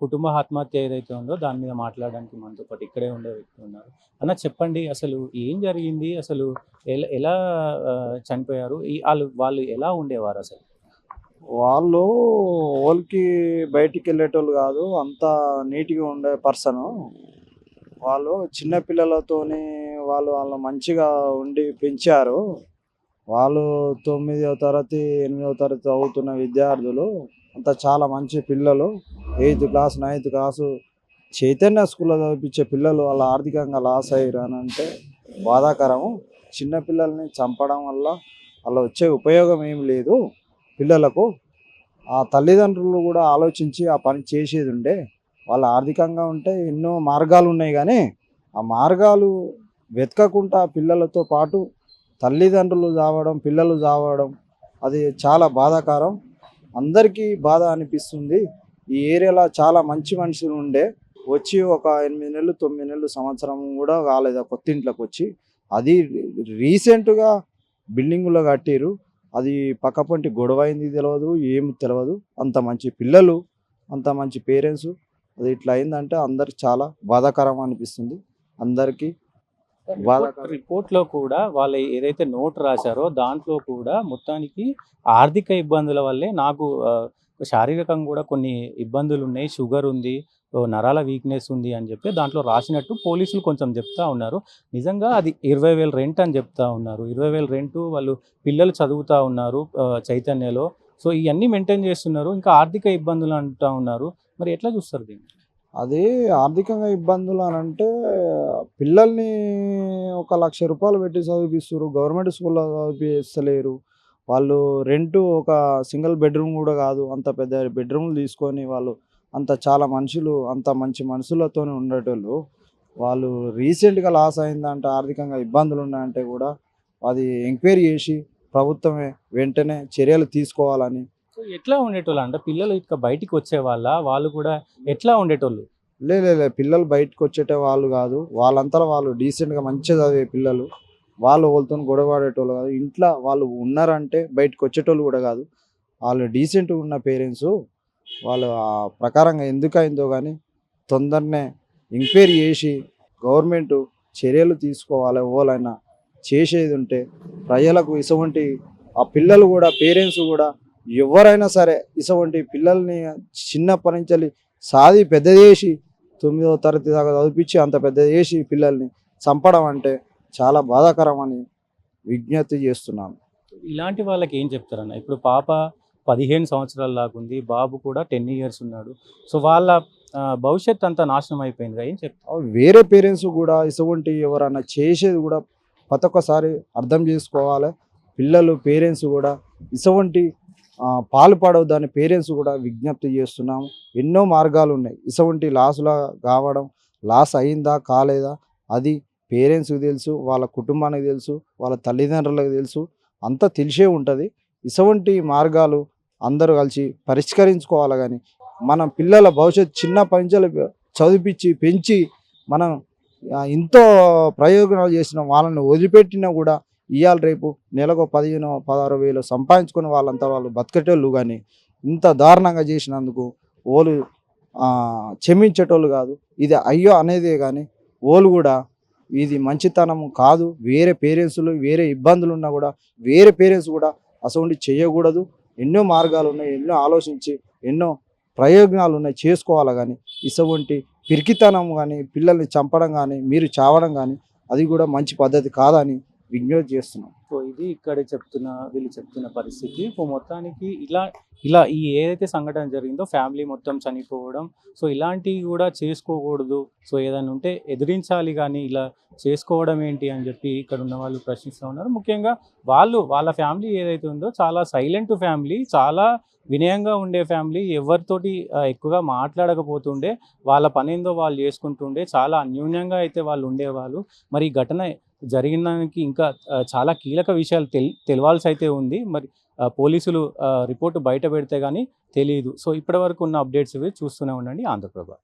కుటుంబ ఆత్మహత్య ఏదైతే ఉందో దాని మీద మాట్లాడడానికి మనతో పాటు ఇక్కడే ఉండే వ్యక్తి ఉన్నారు. అన్న చెప్పండి అసలు ఏం జరిగింది? అసలు ఎలా ఎలా చనిపోయారు? వాళ్ళు ఎలా ఉండేవారు అసలు? వాళ్ళు ఓలికి బయటికెళ్ళేటోళ్ళు గాదు. అంతా నీట్‌గా ఉండే పర్సను. వాళ్ళు చిన్న పిల్లలతోని వాళ్ళు మంచిగా ఉండి పెంచారు. వాళ్ళు 9వ తరగతి, 8వ తరగతి చదువుతున్న విద్యార్థులు. అంతా చాలా మంచి పిల్లలు. Eighth class, ninth class Chaitanya స్కూల్‌లో చదివిపిచ్చే పిల్లలు అలా ఆర్థికంగా లాస్ అయ్యిరనంటే బాధాకరము. చిన్న పిల్లల్ని చంపడం వల్ల అలా వచ్చే ఉపయోగం ఏమి లేదు పిల్లలకు. ఆ తల్లిదండ్రులు గూడా ఆలోచించి ఆ పని చేసేదుండే. వాళ్ళు ఆర్థికంగా ఉంటే ఎన్నో మార్గాలున్నాయి గానీ, ఆ మార్గాలు వెతకకుండా పిల్లలతో పాటు తల్లిదండ్రులు చావడం, పిల్లలు చావడం అది చాలా బాధాకరం. అందరికీ బాధ అనిపిస్తుంది. ఈ ఏరియాలో చాలా మంచి మనుషులుండే. వచ్చి ఒక 8 నెలలు, 9 నెలలు, సంవత్సరం గూడా కాలేదు ఆ కొత్తింట్లోకొచ్చి. అది రీసెంట్‌గా బిల్డింగులో కట్టిర్రు. అది పక్కపొంటి గొడవైంది తెలవదు, ఏమి తెలవదు. అంత మంచి పిల్లలు, అంత మంచి పేరెంట్సు. అది ఇట్లా అయిందంటే అందరికి చాలా బాధాకరం అనిపిస్తుంది. అందరికీ బాధాకరం. రిపోర్ట్‌లో కూడా వాళ్ళు ఏదైతే నోట్ రాశారో దాంట్లో కూడా మొత్తానికి ఆర్థిక ఇబ్బందుల వల్లే నాకు శారీరకంగా కూడా కొన్ని ఇబ్బందులున్నాయి. షుగర్ ఉంది, నరాల వీక్‌నెస్ ఉంది అని చెప్పి దాంట్లో రాసినట్టు పోలీసులు కొంచెం చెప్తా ఉన్నారు. నిజంగా అది 20,000 రెంట్ అని చెప్తా ఉన్నారు. 20,000 రెంటు వాళ్ళు పిల్లలు చదువుతా ఉన్నారు చైతన్యలో. సో ఇయన్నీ మెయింటైన్ చేస్తున్నారు. ఇంకా ఆర్థిక ఇబ్బందులు అంటా ఉన్నారు. మరి ఎట్లా చూస్తారు దీన్ని? అది ఆర్థికంగా ఇబ్బందులు అనంటే పిల్లల్ని ఒక ₹1,00,000 పెట్టి చదివిపిస్తుర్రు. గవర్నమెంట్ స్కూల్‌లో చదివిపిస్తలేరు. వాళ్ళు రెంటు ఒక సింగిల్ బెడ్‌రూమ్ గూడా గాదు. అంత పెద్ద బెడ్‌రూమ్‌లు తీసుకొని వాళ్ళు అంత చాలా మనుషులు, అంత మంచి మనుషులతోని ఉండేటోళ్ళు. వాళ్ళు రీసెంట్‌గా లాస్ అయిందంట, ఆర్థికంగా ఇబ్బందులున్నాయంటే గూడా అది ఎంక్వైరీ జేసి ప్రభుత్వమే వెంటనే చర్యలు తీసుకోవాలని. సో ఎట్లా ఉండేటోళ్ళు అంటే పిల్లలు ఇక బయటికి వచ్చేవాళ్ళా? వాళ్ళు కూడా ఎట్లా ఉండేటోళ్ళు? లే పిల్లలు బయటకొచ్చేటే వాళ్ళు గాదు. వాళ్ళంతట వాళ్ళు డీసెంట్‌గా మంచిగా చదివే పిల్లలు. వాళ్ళు ఒకళ్ళతోని గొడవ పడేటోళ్ళు గాదు. ఇంట్ల వాళ్ళు ఉన్నారంటే బయటకొచ్చేటోళ్ళు గూడా గాదు. వాళ్ళు డీసెంట్‌గా ఉన్న పేరెంట్సు. వాళ్ళు ఆ ప్రకారంగా ఎందుకయిందో గానీ తొందరనే ఎంక్వైరీ జేసి గవర్నమెంటు చర్యలు తీసుకోవాలి. ఓలైనా చేసేదుంటే ప్రజలకు ఇసవంటి ఆ పిల్లలు గూడా పేరెంట్స్ గూడా ఎవ్వరైనా సరే ఇసవంటి పిల్లల్ని చిన్నప్పటి నుంచెల్లి సాది పెద్ద జేసి 9వ తరగతి దాకా చదివిపిచ్చి అంత పెద్ద చేసి పిల్లల్ని చంపడం అంటే చాలా బాధాకరం అని విజ్ఞప్తి చేస్తున్నాను. ఇలాంటి వాళ్ళకి ఏం చెప్తారన్న? ఇప్పుడు పాప 15 సంవత్సరాల దాకా ఉంది. బాబు కూడా 10 ఇయర్స్ ఉన్నాడు. సో వాళ్ళ భవిష్యత్తు అంతా నాశనం అయిపోయిందిగా ఏం చెప్తారు? వేరే పేరెంట్స్ కూడా ఇటువంటి ఎవరన్నా చేసేది కూడా ప్రతి ఒక్కసారి అర్థం చేసుకోవాలి. పిల్లలు పేరెంట్స్ కూడా ఇటువంటి పాల్పడవద్దని పేరెంట్స్ కూడా విజ్ఞప్తి చేస్తున్నాము. ఎన్నో మార్గాలు ఉన్నాయి. ఇటువంటి లాస్‌లా కావడం, లాస్ అయిందా కాలేదా అది పేరెంట్స్‌కి తెలుసు, వాళ్ళ కుటుంబానికి తెలుసు, వాళ్ళ తల్లిదండ్రులకు తెలుసు. అంతా తెలిసే ఉంటది. ఇటువంటి మార్గాలు అందరూ కలిసి పరిష్కరించుకోవాలి గానీ, మనం పిల్లల భవిష్యత్తు చిన్నప్పటి నుంచెల్లి చదివిపిచ్చి, పెంచి మనం ఎంతో ప్రయోజనాలు చేసిన వాళ్ళని వదిలిపెట్టినా కూడా ఇయాల రేపు నెలకు 15, 16 వేలు సంపాదించుకుని వాళ్ళంతా వాళ్ళు బతికేటోళ్ళు గానీ, ఇంత దారుణంగా చేసినందుకు ఓలు క్షమించేటోళ్ళు కాదు. ఇది అయ్యో అనేదే గానీ, ఓలు కూడా ఇది మంచితనం కాదు. వేరే పేరెంట్స్‌లు వేరే ఇబ్బందులున్నా కూడా వేరే పేరెంట్స్ కూడా అసోంటివి చేయకూడదు. ఎన్నో మార్గాలున్నాయి. ఎన్నో ఆలోచించి ఎన్నో ప్రయోజనాలున్నాయి చేసుకోవాలి గానీ, ఇసవంటి పిరికితనం గానీ, పిల్లల్ని చంపడం గానీ, మీరు చావడం గానీ అది కూడా మంచి పద్ధతి కాదని విజ్ఞప్తి చేస్తున్నాం. సో ఇది ఇక్కడ వీళ్ళు చెప్తున్న పరిస్థితి. సో మొత్తానికి ఇలా ఇలా ఈ ఏదైతే సంఘటన జరిగిందో ఫ్యామిలీ మొత్తం చనిపోవడం, సో ఇలాంటివి కూడా చేసుకోకూడదు. సో ఏదైనా ఉంటే ఎదిరించాలి గానీ ఇలా చేసుకోవడం ఏంటి అని చెప్పి ఇక్కడ ఉన్న వాళ్ళు ప్రశ్నిస్తూ ఉన్నారు. ముఖ్యంగా వాళ్ళ ఫ్యామిలీ ఏదైతే ఉందో చాలా సైలెంట్ ఫ్యామిలీ, చాలా వినయంగా ఉండే ఫ్యామిలీ. ఎవరితోటి ఎక్కువగా మాట్లాడకపోతుండే, వాళ్ళ పనేందో వాళ్ళు చేసుకుంటుండే, చాలా అన్యోన్యంగా అయితే వాళ్ళు ఉండేవాళ్ళు. మరి ఈ ఘటన జరిగిన దానికి ఇంకా చాలా కీలక విషయాలు తెలవాల్సి అయితే ఉంది. మరి పోలీసులు రిపోర్ట్ బయట పెడితే గానీ తెలీదు. సో ఇప్పటివరకు ఉన్న అప్డేట్స్ ఇవి చూస్తూనే ఉండండి ఆంధ్రప్రభ.